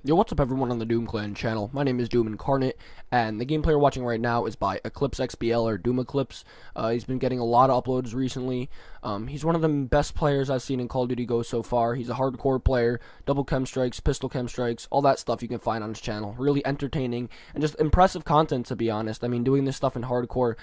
Yo, what's up everyone on the Doom Clan channel? My name is Doom Incarnate, and the gameplay you're watching right now is by Eclipse XBL or Doom Eclipse. He's been getting a lot of uploads recently. He's one of the best players I've seen in Call of Duty Go so far. He's a hardcore player, double chem strikes, pistol chem strikes, all that stuff you can find on his channel. Really entertaining and just impressive content, to be honest. I mean, doing this stuff in hardcore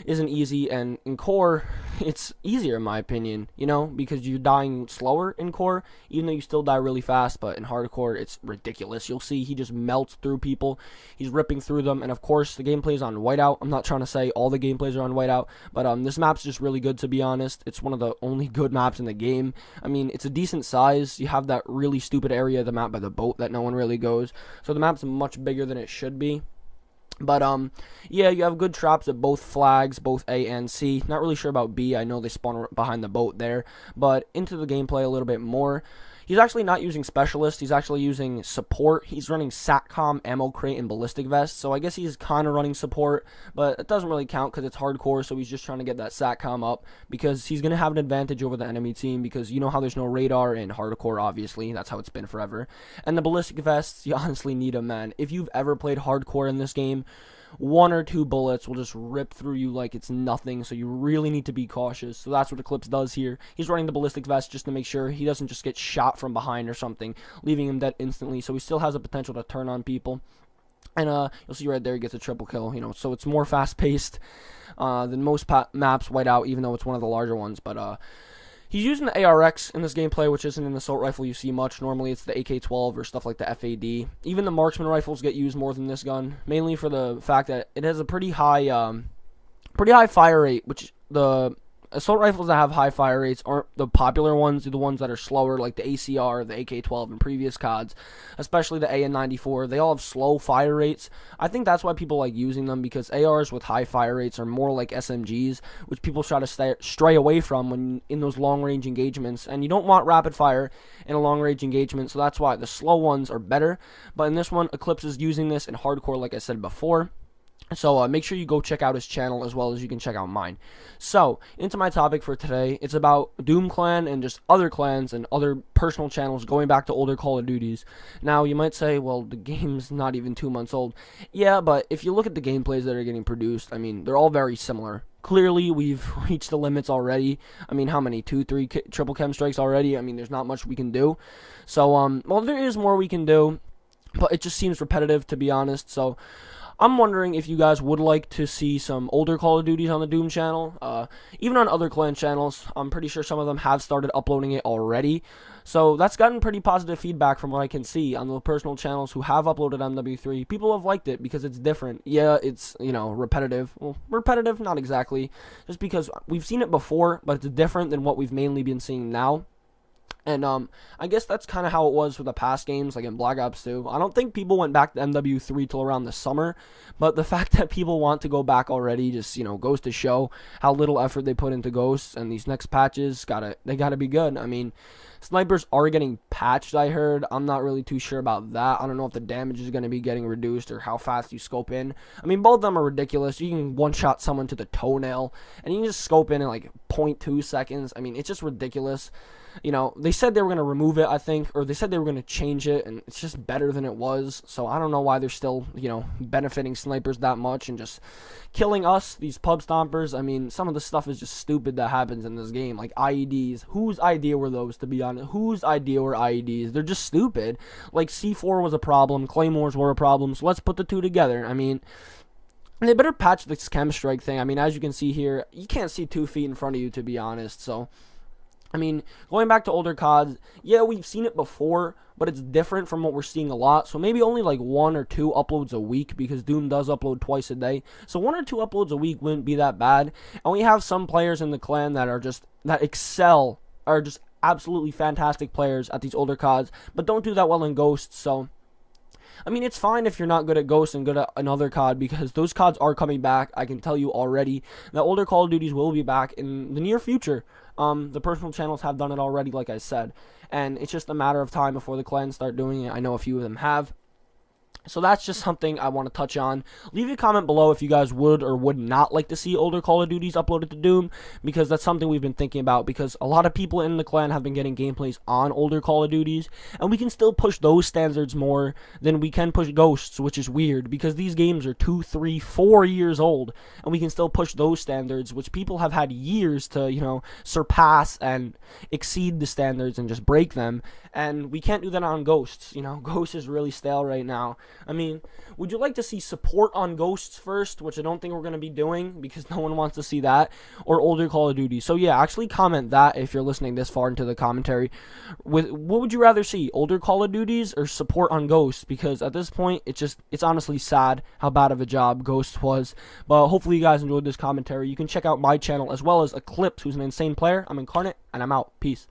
isn't easy, and in core, it's easier in my opinion, you know, because you're dying slower in core, even though you still die really fast, but in hardcore, it's ridiculous. You'll see he just melts through people. He's ripping through them, and of course, the gameplay is on whiteout. I'm not trying to say all the gameplays are on whiteout, but this map's just really good, to be honest. It's one of the only good maps in the game. I mean, it's a decent size. You have that really stupid area of the map by the boat that no one really goes, so the map's much bigger than it should be. But, yeah, you have good traps at both flags, both A and C. Not really sure about B. I know they spawn behind the boat there. But into the gameplay a little bit more. He's actually not using Specialist. He's actually using Support. He's running SATCOM, Ammo Crate, and Ballistic Vest. So I guess he's kind of running Support, but it doesn't really count because it's hardcore, so he's just trying to get that SATCOM up because he's going to have an advantage over the enemy team because you know how there's no radar in hardcore, obviously. That's how it's been forever. And the Ballistic Vests, you honestly need them, man. If you've ever played hardcore in this game, one or two bullets will just rip through you like it's nothing, so you really need to be cautious. So that's what Eclipse does here. He's running the ballistic vest just to make sure he doesn't just get shot from behind or something, leaving him dead instantly, so he still has the potential to turn on people. And you'll see right there he gets a triple kill, you know, so it's more fast-paced than most maps whiteout, even though it's one of the larger ones. But he's using the ARX in this gameplay, which isn't an assault rifle you see much. Normally it's the AK-12 or stuff like the FAD. Even the marksman rifles get used more than this gun, mainly for the fact that it has a pretty high fire rate, which the assault rifles that have high fire rates aren't the popular ones. They're the ones that are slower, like the ACR, the AK-12, and previous CODs, especially the AN-94. They all have slow fire rates. I think that's why people like using them, because ARs with high fire rates are more like SMGs, which people try to stray away from when in those long-range engagements. And you don't want rapid fire in a long-range engagement, so that's why the slow ones are better. But in this one, Eclipse is using this in hardcore, like I said before. So make sure you go check out his channel as well as you can check out mine. So, into my topic for today, it's about Doom Clan and just other clans and other personal channels going back to older Call of Duties. Now, you might say, well, the game's not even 2 months old. Yeah, but if you look at the gameplays that are getting produced, I mean, they're all very similar. Clearly, we've reached the limits already. I mean, how many? 2, 3 triple chem strikes already? I mean, there's not much we can do. So, well, there is more we can do, but it just seems repetitive, to be honest. So, I'm wondering if you guys would like to see some older Call of Duties on the Doom channel, even on other clan channels. I'm pretty sure some of them have started uploading it already, so that's gotten pretty positive feedback from what I can see on the personal channels who have uploaded MW3. People have liked it because it's different. Yeah, it's, you know, repetitive. Well, repetitive, not exactly, just because we've seen it before, but it's different than what we've mainly been seeing now. And I guess that's kind of how it was for the past games, like in Black Ops 2. I don't think people went back to MW3 till around the summer, but the fact that people want to go back already just, you know, goes to show how little effort they put into Ghosts, and these next patches, they gotta be good. I mean, snipers are getting patched, I heard. I'm not really too sure about that. I don't know if the damage is going to be getting reduced or how fast you scope in. I mean, both of them are ridiculous. You can one-shot someone to the toenail, and you can just scope in like 0.2 seconds. I mean, it's just ridiculous. You know, they said they were going to remove it, I think, or they said they were going to change it, and it's just better than it was. So I don't know why they're still, you know, benefiting snipers that much and just killing us, these pub stompers. I mean, some of the stuff is just stupid that happens in this game, like IEDs. Whose idea were those, to be honest? Whose idea were IEDs? They're just stupid. Like, C4 was a problem, Claymores were a problem, so let's put the two together. I mean, they better patch this chem strike thing. I mean, as you can see here, you can't see 2 feet in front of you, to be honest, so I mean, going back to older CODs, yeah, we've seen it before, but it's different from what we're seeing a lot. So maybe only like 1 or 2 uploads a week, because Doom does upload twice a day. So 1 or 2 uploads a week wouldn't be that bad. And we have some players in the clan that excel, are just absolutely fantastic players at these older CODs, but don't do that well in Ghosts. So I mean, it's fine if you're not good at Ghosts and good at another COD, because those CODs are coming back. I can tell you already that older Call of Duties will be back in the near future. The personal channels have done it already, like I said, and it's just a matter of time before the clans start doing it. I know a few of them have. So that's just something I want to touch on. Leave a comment below if you guys would or would not like to see older Call of Duties uploaded to Doom, because that's something we've been thinking about, because a lot of people in the clan have been getting gameplays on older Call of Duties, and we can still push those standards more than we can push Ghosts, which is weird, because these games are 2, 3, 4 years old, and we can still push those standards, which people have had years to, surpass and exceed the standards and just break them, and we can't do that on Ghosts. Ghosts is really stale right now. I mean, would you like to see support on Ghosts first, which I don't think we're going to be doing because no one wants to see that, or older Call of Duty? So yeah, actually comment that if you're listening this far into the commentary. What would you rather see, older Call of Duties or support on Ghosts? Because at this point, it's honestly sad how bad of a job Ghosts was. But hopefully you guys enjoyed this commentary. You can check out my channel as well as Eclipse, who's an insane player. I'm Incarnate, and I'm out. Peace.